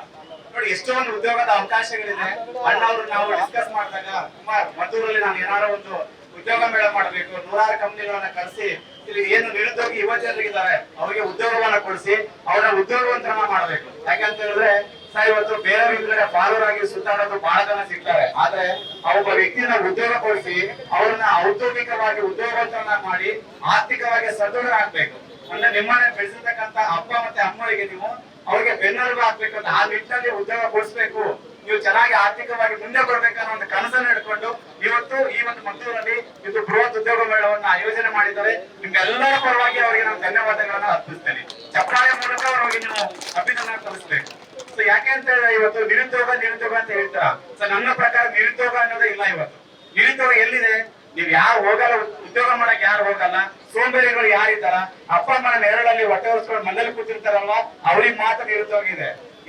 ನೋಡಿ ಎಷ್ಟೋ ಒಂದು ಉದ್ಯೋಗದ ಅವಕಾಶಗಳಿದೆ. ಅಣ್ಣವ್ರು ನಾವು ಡಿಸ್ಕಸ್ ಮಾಡಿದಾಗ ಕುಮಾರ್ ಮದ್ದೂರಲ್ಲಿ ನಾನು ಏನಾದ್ರು ಒಂದು ಉದ್ಯೋಗ ಮೇಳ ಮಾಡಬೇಕು, 100 ಕಂಪನಿಗಳನ್ನ ಕರೆಸಿ ಇಲ್ಲಿ ಏನು ನಿರುದ್ಯೋಗಿ ಯುವಜನರಿದ್ದಾರೆ ಅವರಿಗೆ ಉದ್ಯೋಗವನ್ನ ಕೊಡಿಸಿ ಅವ್ರನ್ನ ಉದ್ಯೋಗವಂತರನ್ನ ಮಾಡ್ಬೇಕು. ಯಾಕಂತ ಹೇಳಿದ್ರೆ ಸರ್ ಇವತ್ತು ಬೇರೆ ಹಿಂದ್ಗಡೆ ಫಾಲೋವರ್ ಆಗಿ ಸುತ್ತಾಡೋದು ಬಹಳ ಜನ ಸಿಗ್ತಾರೆ. ಆದ್ರೆ ಒಬ್ಬ ವ್ಯಕ್ತಿನ ಉದ್ಯೋಗ ಕೊಡಿಸಿ ಅವ್ರನ್ನ ಔದ್ಯೋಗಿಕವಾಗಿ ಉದ್ಯೋಗವಂತರನ್ನ ಮಾಡಿ ಆರ್ಥಿಕವಾಗಿ ಸದೃಢರಾಗ್ಬೇಕು. ಅಂದ್ರೆ ನಿಮ್ಮನೆ ಬೆಳೆಸಿರ್ತಕ್ಕಂತ ಅಪ್ಪ ಮತ್ತೆ ಅಮ್ಮರಿಗೆ ನೀವು ಅವ್ರಿಗೆ ಬೆನ್ನೆಲುಬು ಹಾಕ್ಬೇಕಂತ ಆ ನಿಟ್ಟಿನಲ್ಲಿ ಉದ್ಯೋಗ ಕೊಡಿಸ್ಬೇಕು, ನೀವು ಚೆನ್ನಾಗಿ ಆರ್ಥಿಕವಾಗಿ ಮುಂದೆ ಬರ್ಬೇಕನ್ನೋ ಒಂದು ಕನಸನ್ನು ಹಿಡ್ಕೊಂಡು ಇವತ್ತು ಈ ಒಂದು ಮದ್ದೂರಲ್ಲಿ ಇದು ಬೃಹತ್ ಉದ್ಯೋಗ ಮೇಳವನ್ನ ಆಯೋಜನೆ ಮಾಡಿದ್ದಾರೆ. ನಿಮ್ಗೆಲ್ಲರ ಪರವಾಗಿ ಅವರಿಗೆ ನಾನು ಧನ್ಯವಾದಗಳನ್ನ ಅರ್ಪಿಸ್ತೇನೆ. ಚಪ್ಪಾಳೆ ಮೂಲಕ ಅವರಿಗೆ ನೀವು ಅಭಿನಂದನೆ ಸಲ್ಲಿಸಬೇಕು. ಸೊ ಯಾಕೆ ಅಂತ ಹೇಳಿದ್ರೆ ಇವತ್ತು ನಿರುದ್ಯೋಗ ಅಂತ ಹೇಳ್ತಾರ. ಸೊ ನನ್ನ ಪ್ರಕಾರ ನಿರುದ್ಯೋಗ ಅನ್ನೋದೇ ಇಲ್ಲ. ಇವತ್ತು ನಿರುದ್ಯೋಗ ಎಲ್ಲಿದೆ? ನೀವು ಯಾವ ಹೋಗಲ್ಲ ಉದ್ಯೋಗ ಮಾಡಕ್ ಯಾರು ಹೋಗಲ್ಲ, ಸೋಂಬೇರಿಗಳು ಯಾರಿದ್ದಾರ, ಅಪ್ಪ ಅಮ್ಮನ ನೆರಳಲ್ಲಿ ಹೊಟ್ಟೆ ಹೊರಿಸ್ಕೊಂಡು ಮನೇಲಿ ಕೂತಿರ್ತಾರಲ್ವಾ, ಅವ್ರಿಗೆ ಮಾತ್ರ ನಿರುದ್ಯೋಗ.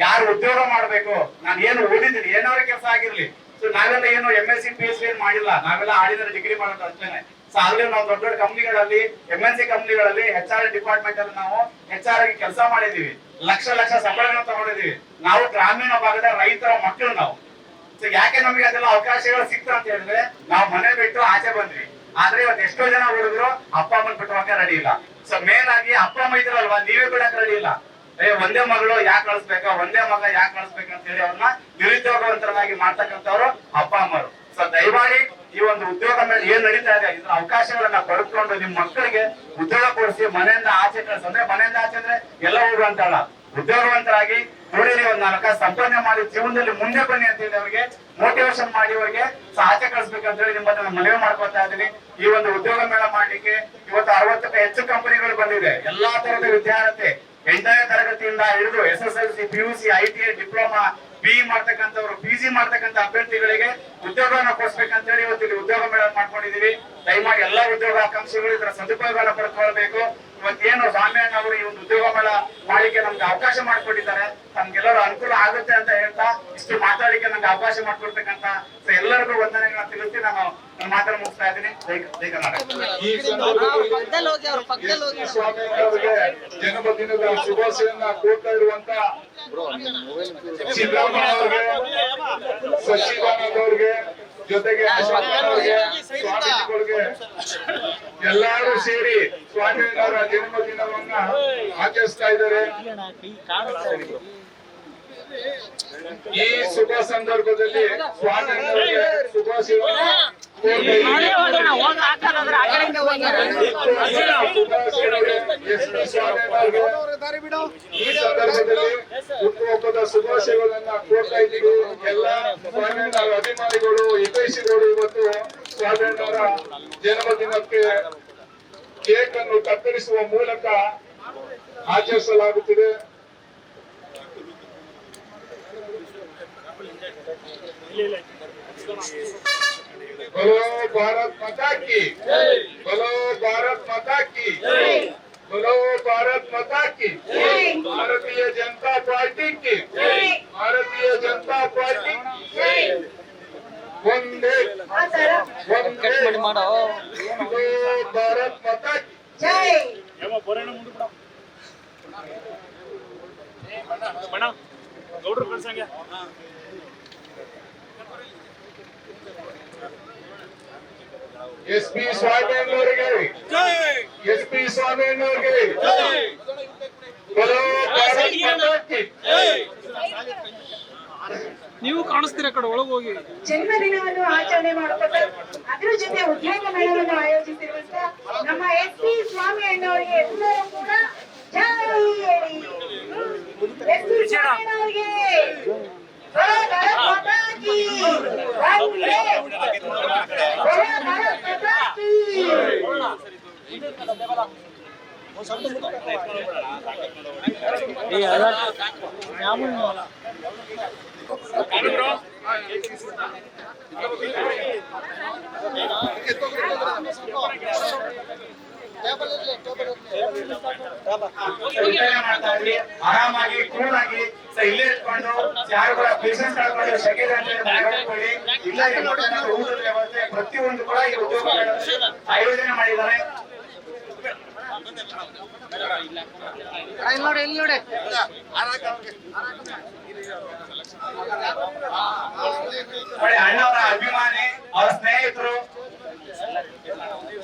ಯಾರು ಉದ್ಯೋಗ ಮಾಡ್ಬೇಕು, ನಾನು ಏನು ಓದಿದ್ದೀನಿ, ಏನಾದ್ರು ಕೆಲಸ ಆಗಿರ್ಲಿ. ಸೊ ನಾವೆಲ್ಲ ಏನು MSc PhD ಏನ್ ಮಾಡಿಲ್ಲ, ನಾವೆಲ್ಲ ಆಡಿದ್ರೆ ಡಿಗ್ರಿ ಮಾಡೋದು ಅಷ್ಟೇನೆ. ಸೊ ಅಲ್ಲಿ ನಾವು ದೊಡ್ಡ ದೊಡ್ಡ ಕಂಪ್ನಿಗಳಲ್ಲಿ, MNC ಕಂಪ್ನಿಗಳಲ್ಲಿ HR ಡಿಪಾರ್ಟ್ಮೆಂಟ್ ಅಲ್ಲಿ ನಾವು HR ಆಗಿ ಕೆಲಸ ಮಾಡಿದೀವಿ, ಲಕ್ಷ ಲಕ್ಷ ಸಂಬಳಗಳನ್ನ ತಗೊಂಡಿದೀವಿ. ನಾವು ಗ್ರಾಮೀಣ ಭಾಗದ ರೈತರ ಮಕ್ಕಳು ನಾವು. ಸೊ ಯಾಕೆ ನಮಗೆ ಅದೆಲ್ಲ ಅವಕಾಶಗಳು ಸಿಕ್ತು ಅಂತ ಹೇಳಿದ್ರೆ, ನಾವು ಮನೆ ಬಿಟ್ಟು ಆಚೆ ಬಂದ್ವಿ. ಆದ್ರೆ ಇವತ್ತು ಎಷ್ಟೋ ಜನ ಹುಡುಗರು ಅಪ್ಪ ಅಮ್ಮನ್ ಬಿಟ್ಟು ರೆಡಿ ಇಲ್ಲ. ಸೊ ಮೇನ್ ಆಗಿ ಅಪ್ಪ ಅಮ್ಮ ಇದ್ರಲ್ವಾ, ನೀವೇ ಬಿಡಕ್ ರೆಡಿ ಇಲ್ಲ. ಒಂದೇ ಮಗಳು ಯಾಕೆ ಕಳಿಸ್ಬೇಕಾ, ಒಂದೇ ಮಗ ಯಾಕೆ ಕಳಿಸ್ಬೇಕಂತ ಹೇಳಿ ಅವ್ರನ್ನ ನಿರುದ್ಯೋಗವಂತರನ್ನಾಗಿ ಮಾಡ್ತಕ್ಕಂಥವ್ರು ಅಪ್ಪ ಅಮ್ಮರು. ಸೊ ದಯಮಾಡಿ ಈ ಒಂದು ಉದ್ಯೋಗ ಮೇಲೆ ಏನ್ ನಡೀತಾ ಇದೆ, ಇದ್ರ ಅವಕಾಶಗಳನ್ನ ಪಡೆದುಕೊಂಡು ನಿಮ್ ಮಕ್ಕಳಿಗೆ ಉದ್ಯೋಗ ಕೊಡಿಸಿ ಮನೆಯಿಂದ ಆಚೆ ಕಳಿಸಿ. ಅಂದ್ರೆ ಮನೆಯಿಂದ ಆಚೆ ಅಂದ್ರೆ ಎಲ್ಲ ಹೋಗುವ ಅಂತಲ್ಲ, ಉದ್ಯೋಗವಂತರಾಗಿ ದುಡಿರಿ, ಒಂದ್ 4 ಸಂಪಾದನೆ ಮಾಡಿ ಜೀವನದಲ್ಲಿ ಮುಂದೆ ಬನ್ನಿ ಅಂತ ಹೇಳಿ ಅವರಿಗೆ ಮೋಟಿವೇಶನ್ ಮಾಡಿ ಅವರಿಗೆ ಆಚೆ ಕಳಿಸ್ಬೇಕಂತ ಹೇಳಿ ನಿಮ್ಮನ್ನ ಮನವಿ ಮಾಡ್ಕೊತಾ ಇದ್ದೀನಿ. ಈ ಒಂದು ಉದ್ಯೋಗ ಮೇಳ ಮಾಡ್ಲಿಕ್ಕೆ ಇವತ್ತು 60ಕ್ಕೂ ಹೆಚ್ಚು ಕಂಪನಿಗಳು ಬಂದಿದೆ. ಎಲ್ಲಾ ತರದ ವಿದ್ಯಾರ್ಥಿ 8ನೇ ತರಗತಿಯಿಂದ ಹಿಡಿದು SSLC, PUC, ITI, diploma, BE ಮಾಡ್ತಕ್ಕಂಥವ್ರು, PG ಮಾಡ್ತಕ್ಕಂಥ ಅಭ್ಯರ್ಥಿಗಳಿಗೆ ಉದ್ಯೋಗವನ್ನ ಕೊಡಿಸ್ಬೇಕಂತ ಹೇಳಿ ಇವತ್ತು ಇಲ್ಲಿ ಉದ್ಯೋಗ ಮೇಳ ಮಾಡ್ಕೊಂಡಿದೀವಿ. ದಯಮಾಡಿ ಎಲ್ಲಾ ಉದ್ಯೋಗಾಕಾಂಕ್ಷಿಗಳು ಇದರ ಸದುಪಯೋಗವನ್ನ ಪಡ್ಕೊಳ್ಬೇಕು. ಇವತ್ತೇನು ಸ್ವಾಮಿಯಣ್ಣ ಅವರು ಈ ಒಂದು ಉದ್ಯೋಗ ಮೇಳ ಮಾಡಲಿಕ್ಕೆ ನಮ್ಗೆ ಅವಕಾಶ ಮಾಡಿಕೊಟ್ಟಿದ್ದಾರೆ, ನಮ್ಗೆಲ್ಲರೂ ಅನುಕೂಲ ಆಗುತ್ತೆ ಅಂತ ಹೇಳ್ತಾ ಇಷ್ಟು ಮಾತಾಡಲಿಕ್ಕೆ ನಮ್ಗೆ ಅವಕಾಶ ಮಾಡಿಕೊಡ್ಬೇಕಂತ ಎಲ್ಲರಿಗೂ ವಂದನೆಗಳನ್ನ ತಿಳಿಸಿ ನಾನು ನನ್ನ ಮಾತನ್ನು ಮುಗಿಸ್ತಾ ಇದ್ದೀನಿ. ಜೈ ಕರ್ನಾಟಕ. ಈ ಸಂದರ್ಭದಲ್ಲಿ ಸ್ವಾಮಿಯವರಿಗೆ ಜನ್ಮದಿನದ ಶುಭಾಶಯನ್ನ ಕೋರ್ತಾ ಇರುವಂತ ಸಿದ್ದರಾಮಯ್ಯ ಅವರಿಗೆ, ಸಚಿವಾನಂದ ಅವರಿಗೆ, ಜೊತೆಗೆ ಸ್ವಾಮೀಜಿಗಳಿಗೆ ಎಲ್ಲರೂ ಸೇರಿ ಸ್ವಾಮಿಯವರ ಜನ್ಮದಿನವನ್ನ ಆಚರಿಸ್ತಾ ಇದ್ದಾರೆ. ಈ ಶುಭ ಸಂದರ್ಭದಲ್ಲಿ ಸ್ವಾಮಿಯವರಿಗೆ ಶುಭಾಶಯವನ್ನು ಈ ಸಂದರ್ಭದಲ್ಲಿ ಹುಟ್ಟುಹಬ್ಬದ ಶುಭಾಶಯಗಳನ್ನ ಕೋರ್ತಾ ಇದ್ದೀವಿ. ಎಲ್ಲ ಸ್ವಾಮಿಯವರ ಅಭಿಮಾನಿಗಳು, ಹಿತೈಷಿಗಳು ಇವತ್ತು ಸ್ವಾಮಿಯವರ ಜನ್ಮದಿನಕ್ಕೆ ಕೇಕ್ ಅನ್ನು ಕತ್ತರಿಸುವ ಮೂಲಕ ಆಚರಿಸಲಾಗುತ್ತಿದೆ. बोलो भारत माता की, बोलो भारत माता की, बोलो भारत माता की, भारतीय जनता पार्टी की, भारतीय जनता पार्टी वंदे वंदे बोलो भारत माता की जय. SP ಸ್ವಾಮಿಯಣ್ಣವರಿಗೆ, SP ಸ್ವಾಮಿಯಣ್ಣವರಿಗೆ ನೀವು ಕಾಣಿಸ್ತೀರ ಕಡೆ ಒಳಗೆ ಹೋಗಿ. ಜನ್ಮದಿನವನ್ನು ಆಚರಣೆ ಮಾಡಿಕೊಂಡು ಅದರ ಜೊತೆ ಉದ್ಯೋಗ ಮೇಳವನ್ನು ಆಯೋಜಿಸಿರುವಂತ ನಮ್ಮ SP ಸ್ವಾಮಿಯಣ್ಣವರಿಗೆ ಎಲ್ಲರೂ ಕೂಡ ಜೈ ಹೇಳಿ. SP ಸ್ವಾಮಿಯಣ್ಣವರಿಗೆ ಭಾರತ್ ಮಾತಾ ಕಿ ವಂದೇ, ಭಾರತ್ ಮಾತಾ ಕಿ. ಆರಾಮಾಗಿ ಕೂಲ್ ಆಗಿ ಇಲ್ಲೇ ಇಟ್ಕೊಂಡು ಯಾರು ಕೂಡ ಬಿಸಿನೆಸ್ ಕಳ್ಕೊಂಡು ಸೆಕೆಂಡ್ ಇಲ್ಲ ಊಟದ ವ್ಯವಸ್ಥೆ ಪ್ರತಿಯೊಂದು ಕೂಡ ಈ ಉದ್ಯೋಗ ಆಯೋಜನೆ ಮಾಡಿದ್ದಾರೆ. ಅಣ್ಣವರ ಅಭಿಮಾನಿ, ಅವರ ಸ್ನೇಹಿತರು,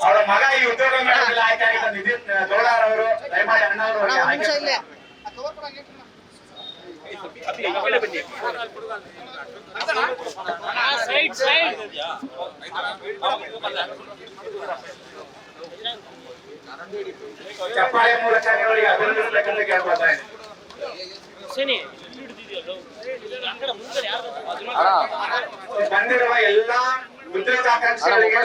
ಅವರ ಮಗ ಈ ಉದ್ಯೋಗ ಮೇಳದಲ್ಲಿ ಆಯ್ಕೆ ಆಗಿದ್ದ ನಿತಿನ್ ಗೌಡರ್ ಅವರು. ದಯಮಾಡಿ ಅಣ್ಣವರು ಚಪ್ಪಾಳೆ ಮೂಲಕ ಅವರಿಗೆ ಅಭಿನಂದಿಸಬೇಕಂತ ಕೇಳ್ಕೊಳ್ತಾ ಇದ್ದೀನಿ. ಬಂದಿರುವ ಎಲ್ಲಾ ಉದ್ಯೋಗಾಕಾಂಕ್ಷಿಗಳಿಗೆ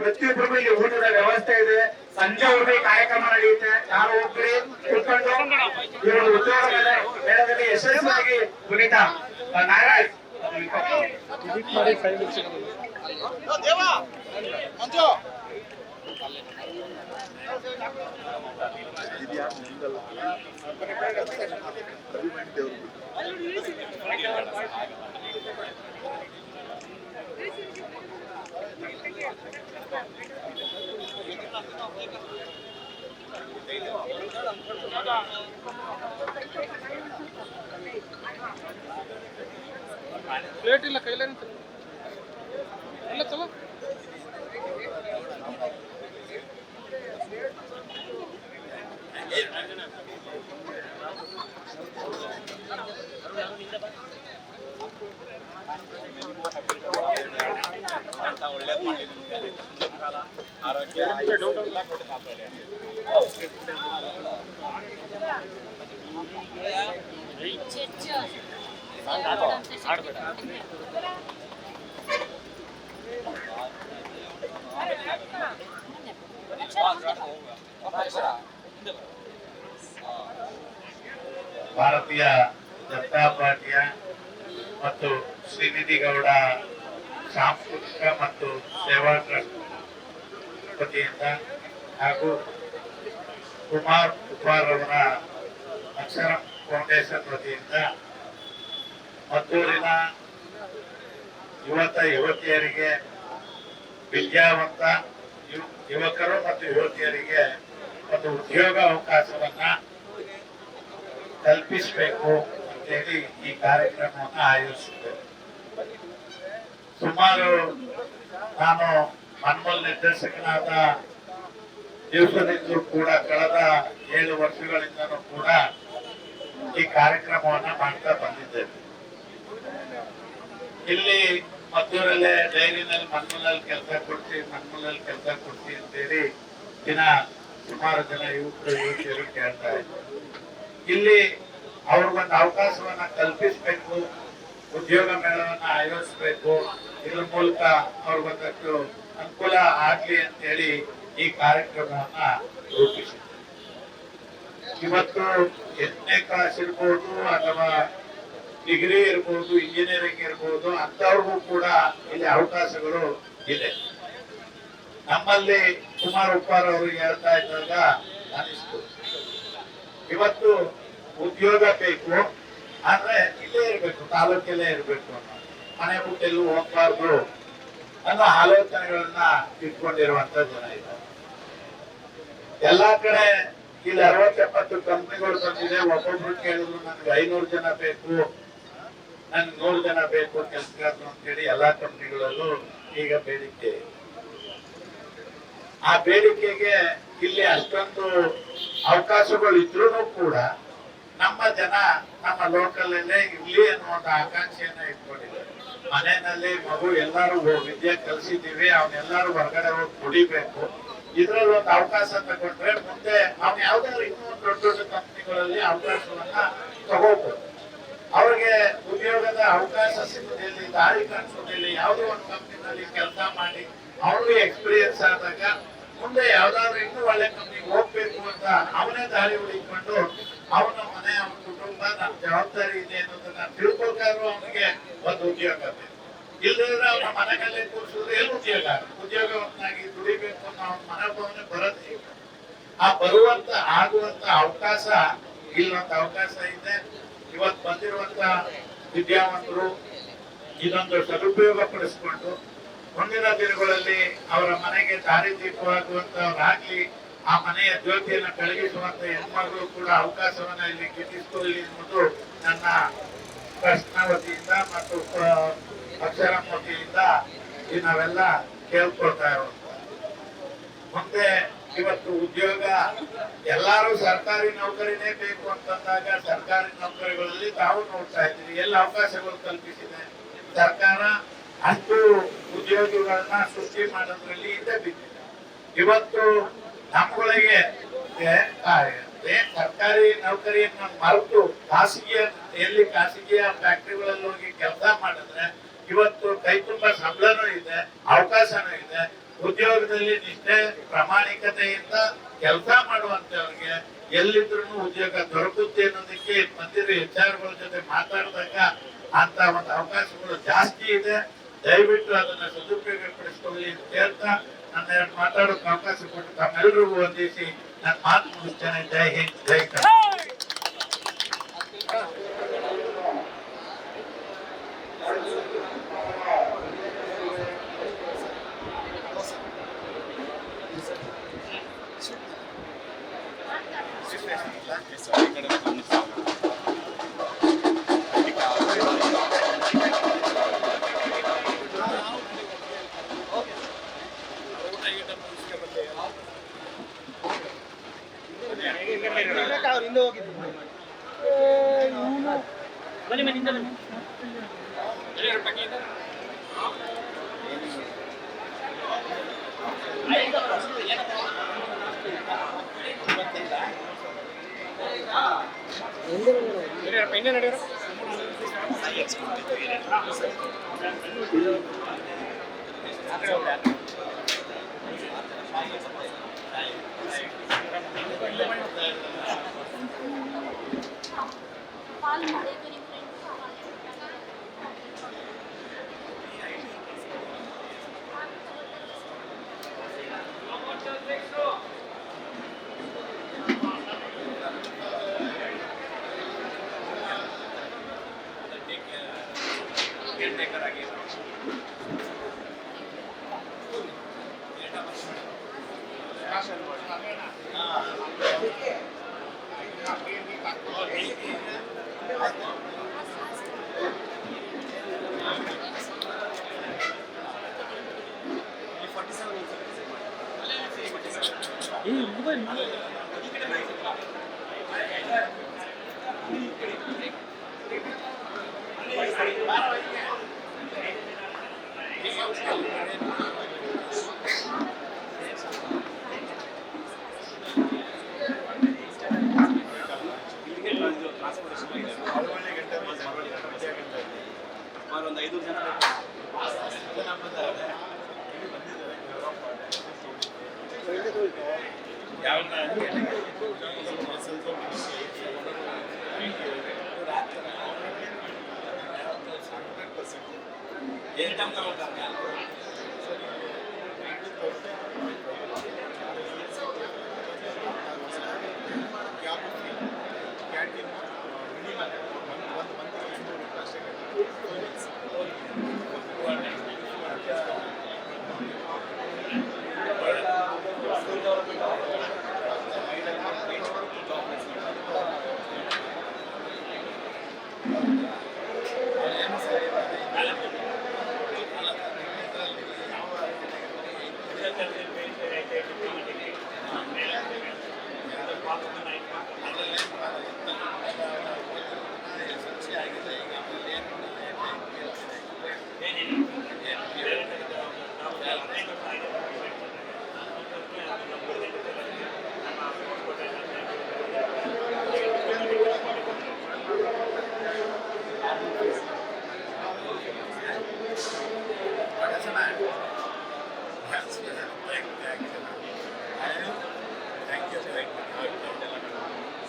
ಪ್ರತಿಯೊಬ್ಬರಿಗೂ ಇಲ್ಲಿ ಊಟದ ವ್ಯವಸ್ಥೆ ಇದೆ. ಸಂಜೆವರೆಗೂ ಕಾರ್ಯಕ್ರಮ ನಡೆಯುತ್ತೆ. ಯಾರು ಹೋಗ್ರಿ ಕುತ್ಕೊಂಡು ಈ ಒಂದು ಉದ್ಯೋಗ ಮೇಳದಲ್ಲಿ ಯಶಸ್ವಿಯಾಗಿ ಕುಣಿತಾ ನಾರಾಯಣ್ ಪ್ಲೇಟ್ ಇಲ್ಲ ಕೈಲೇ ಇಲ್ಲ ಚಲೋ ಭಾರತೀಯ ಜನತಾ ಪಾರ್ಟಿಯ ಮತ್ತು ಶ್ರೀನಿಧಿ ಗೌಡ ಸಾಂಸ್ಕೃತಿಕ ಮತ್ತು ಸೇವಾ ಟ್ರಸ್ಟ್ ವತಿಯಿಂದ ಹಾಗೂ ಕುಮಾರ್ ಕುಮಾರ್ ಅವರ ಅಕ್ಷರ ಫೌಂಡೇಶನ್ ವತಿಯಿಂದ ಮದ್ದೂರಿನ ಯುವತಿಯರಿಗೆ ವಿದ್ಯಾವಂತ ಯುವಕರು ಮತ್ತು ಯುವತಿಯರಿಗೆ ಒಂದು ಉದ್ಯೋಗ ಅವಕಾಶವನ್ನ ಕಲ್ಪಿಸಬೇಕು ಅಂತೇಳಿ ಈ ಕಾರ್ಯಕ್ರಮವನ್ನು ಆಯೋಜಿಸಿದ್ದೇವೆ. ಸುಮಾರು ನಾನು ಮನ್ಮೂಲ್ ನಿರ್ದೇಶಕನಾದ ದಿವಸದಿಂದಲೂ ಕೂಡ ಕಳೆದ 7 ವರ್ಷಗಳಿಂದಲೂ ಕೂಡ ಈ ಕಾರ್ಯಕ್ರಮವನ್ನ ಮಾಡ್ತಾ ಬಂದಿದ್ದೇವೆ. ಇಲ್ಲಿ ಮದ್ದೂರಲ್ಲೇ ಡೈರಿನಲ್ಲಿ ಮನ್ಮೂಲಲ್ಲಿ ಕೆಲಸ ಕೊಡ್ತಿ ಅಂತೇಳಿ ದಿನ ಸುಮಾರು ಜನ ಯುವಕರು ಯುವತಿಯರು ಕೇಳ್ತಾ ಇದ್ರು. ಇಲ್ಲಿ ಅವ್ರಿಗೊಂದು ಅವಕಾಶವನ್ನ ಕಲ್ಪಿಸಬೇಕು, ಉದ್ಯೋಗ ಮೇಳವನ್ನ ಆಯೋಜಿಸಬೇಕು, ಇದ್ರ ಮೂಲಕ ಅವ್ರಿಗೊಂದಷ್ಟು ಅನುಕೂಲ ಆಗ್ಲಿ ಅಂತೇಳಿ ಈ ಕಾರ್ಯಕ್ರಮವನ್ನ ರೂಪಿಸಿದೆ. ಇವತ್ತು 8ನೇ ಕ್ಲಾಸ್ ಇರ್ಬೋದು ಅಥವಾ ಡಿಗ್ರಿ ಇರ್ಬೋದು, ಇಂಜಿನಿಯರಿಂಗ್ ಇರ್ಬೋದು, ಅಂತವ್ರಿಗೂ ಕೂಡ ಇಲ್ಲಿ ಅವಕಾಶಗಳು ಇದೆ. ನಮ್ಮಲ್ಲಿ ಕುಮಾರ್ ಉಪ್ಪಾರ್ ಅವರು ಹೇಳ್ತಾ ಇದ್ದಾಗ ಅನಿಸ್ತು, ಇವತ್ತು ಉದ್ಯೋಗ ಬೇಕು ಆದ್ರೆ ಇಲ್ಲೇ ಇರ್ಬೇಕು, ತಾಲೂಕಲ್ಲೇ ಇರ್ಬೇಕು ಅನ್ನೋ, ಮನೆ ಬಿಟ್ಟು ಎಲ್ಲೂ ಹೋಗ್ಬಾರ್ದು ಅನ್ನೋ ಆಲೋಚನೆಗಳನ್ನ ಇಟ್ಕೊಂಡಿರುವಂತ ಜನ ಇದ್ದಾರೆ. ಎಲ್ಲಾ ಕಡೆ ಇಲ್ಲಿ 60-70 ಕಂಪ್ನಿಗಳು ಬಂದಿದೆ. ಒಬ್ಬೊಬ್ರು ಕೇಳಿದ್ರು ನನ್ಗೆ 500 ಜನ ಬೇಕು, ನನ್ಗೆ 100 ಜನ ಬೇಕು ಕೆಲಸಗಾರರು ಅಂತೇಳಿ ಎಲ್ಲಾ ಕಂಪ್ನಿಗಳಲ್ಲೂ ಈಗ ಬೇಡಿಕೆ. ಆ ಬೇಡಿಕೆಗೆ ಇಲ್ಲಿ ಅಷ್ಟೊಂದು ಅವಕಾಶಗಳು ಇದ್ರೂ ಕೂಡ ನಮ್ಮ ಜನ ನಮ್ಮ ಲೋಕಲ್ ಅಲ್ಲೇ ಇರ್ಲಿ ಅನ್ನುವ ಆಕಾಂಕ್ಷೆಯನ್ನ ಇಟ್ಕೊಂಡಿದ್ದಾರೆ. ಮನೆಯಲ್ಲಿ ಮಗು ಎಲ್ಲಾರು ವಿದ್ಯೆ ಕಲಿಸಿದೀವಿ, ಅವನ್ನೆಲ್ಲಾರು ಹೊರಗಡೆ ಹೋಗಿ ಕುಡಿಬೇಕು, ಇದ್ರಲ್ಲಿ ಒಂದು ಅವಕಾಶ ತಗೊಂಡ್ರೆ ಮುಂದೆ ಅವ್ನು ಯಾವ್ದಾದ್ರು ಇನ್ನೂ ದೊಡ್ಡ ದೊಡ್ಡ ಕಂಪ್ನಿಗಳಲ್ಲಿ ಅವಕಾಶವನ್ನ ತಗೋಬಹುದು. ಅವ್ರಿಗೆ ಉದ್ಯೋಗದ ಅವಕಾಶ ಸಿಗುದಿಲ್ಲ, ದಾರಿ ಕಾಣಿಸೋದಿಲ್ಲ. ಯಾವುದೋ ಒಂದು ಕಂಪ್ನಿನಲ್ಲಿ ಕೆಲಸ ಮಾಡಿ ಅವ್ರಿಗೆ ಎಕ್ಸ್ಪೀರಿಯನ್ಸ್ ಆದಾಗ ಮುಂದೆ ಯಾವ್ದಾದ್ರು ಇನ್ನೂ ಒಳ್ಳೆ ಕಂಪ್ನಿಗೆ ಹೋಗ್ಬೇಕು ಅಂತ ಅವನೇ ದಾರಿ ಹುಡುಕೊಂಡು ಅವನ ಮನೆ, ಅವನ ಕುಟುಂಬ, ನಮ್ಮ ಜವಾಬ್ದಾರಿ ಇದೆ ಅನ್ನೋದನ್ನ ತಿಳ್ಕೊಳ್ತಾರೋ ಅವನಿಗೆ ಒಂದು ಉದ್ಯೋಗ ಬೇಕು. ಇಲ್ಲದ್ರೆ ಅವನ ಮನೆಯಲ್ಲೇ ಕೂರಿಸಿದ್ರೆ ಎಲ್ಲಿ ಉದ್ಯೋಗವನ್ನಾಗಿ ದುಡಿಬೇಕು ಅನ್ನೋ ಅವನ ಮನೋಭಾವನೆ ಬರೋದೇ. ಆ ಆಗುವಂತ ಅವಕಾಶ ಇಲ್ಲೊಂದು ಅವಕಾಶ ಇದೆ. ಇವತ್ತು ಬಂದಿರುವಂತ ವಿದ್ಯಾವಂತರು ಇದೊಂದು ಸದುಪಯೋಗ ಪಡಿಸ್ಕೊಂಡು ಮುಂದಿನ ದಿನಗಳಲ್ಲಿ ಅವರ ಮನೆಗೆ ದಾರಿದೀಪವಾಗುವಂತವರಾಗ್ಲಿ, ಆ ಮನೆಯ ಜ್ಯೋತಿಯನ್ನ ಬೆಳಗಿಸುವಂತ ಹೆಣ್ಮಗಳು ಕೂಡ ಅವಕಾಶವನ್ನ ಇಲ್ಲಿ ಗಿಟ್ಟಿಸಿಕೊಳ್ಳಿ ಎನ್ನುವುದು ನನ್ನ ಟ್ರಸ್ಟ್ ವತಿಯಿಂದ ಮತ್ತು ಅಕ್ಷರ ವತಿಯಿಂದ ನಾವೆಲ್ಲ ಕೇಳ್ಕೊಳ್ತಾ ಇರುವಂತ. ಮುಂದೆ ಇವತ್ತು ಉದ್ಯೋಗ ಎಲ್ಲಾರು ಸರ್ಕಾರಿ ನೌಕರಿನೇ ಬೇಕು ಅಂತಂದಾಗ ಸರ್ಕಾರಿ ನೌಕರಿಗಳಲ್ಲಿ ತಾವು ನೋಡ್ತಾ ಇದ್ದೀರಿ ಎಲ್ಲ ಅವಕಾಶಗಳು ಕಲ್ಪಿಸಿದೆ ಸರ್ಕಾರ. ಅಷ್ಟು ಉದ್ಯೋಗಿಗಳನ್ನ ಸೃಷ್ಟಿ ಮಾಡೋದ್ರಲ್ಲಿ ಹಿಂದೆ ಬಿದ್ದಿದೆ. ಇವತ್ತು ನಮ್ಮಗಳಿಗೆ ಸರ್ಕಾರಿ ನೌಕರಿಯನ್ನ ಮರೆತು ಖಾಸಗಿಯ ಫ್ಯಾಕ್ಟರಿಗಳಲ್ಲಿ ಹೋಗಿ ಕೆಲಸ ಮಾಡಿದ್ರೆ ಇವತ್ತು ಕೈ ತುಂಬಾ ಸಂಬಳನೂ ಇದೆ, ಅವಕಾಶನೂ ಇದೆ. ಉದ್ಯೋಗದಲ್ಲಿ ನಿಷ್ಠೆ ಪ್ರಾಮಾಣಿಕತೆಯಿಂದ ಕೆಲಸ ಮಾಡುವಂತವ್ರಿಗೆ ಎಲ್ಲಿದ್ರು ಉದ್ಯೋಗ ದೊರಕುತ್ತೆ ಅನ್ನೋದಕ್ಕೆ ಬಂದಿರೋ HR ಜೊತೆ ಮಾತಾಡಿದಾಗ ಅಂತ ಒಂದು ಅವಕಾಶಗಳು ಜಾಸ್ತಿ ಇದೆ. ದಯವಿಟ್ಟು ಅದನ್ನ ಸದುಪಯೋಗ ಪಡಿಸಿಕೊಳ್ಳಿ ಅಂತ ಹೇಳ್ತಾ ನನ್ನ ಮಾತಾಡೋಕೆ ಅವಕಾಶ ಕೊಟ್ಟು ತಮ್ಮೆಲ್ಲರಿಗೂ ವಂದಿಸಿ ನನ್ನ ಮಾತು ಮುಗಿಸ್ತೇನೆ. ಜೈ ಹಿಂದ್, ಜೈ ಕರ್ನಾಟಕ. ಇನ್ನೇ ನಡೆಯೋರು Thank you.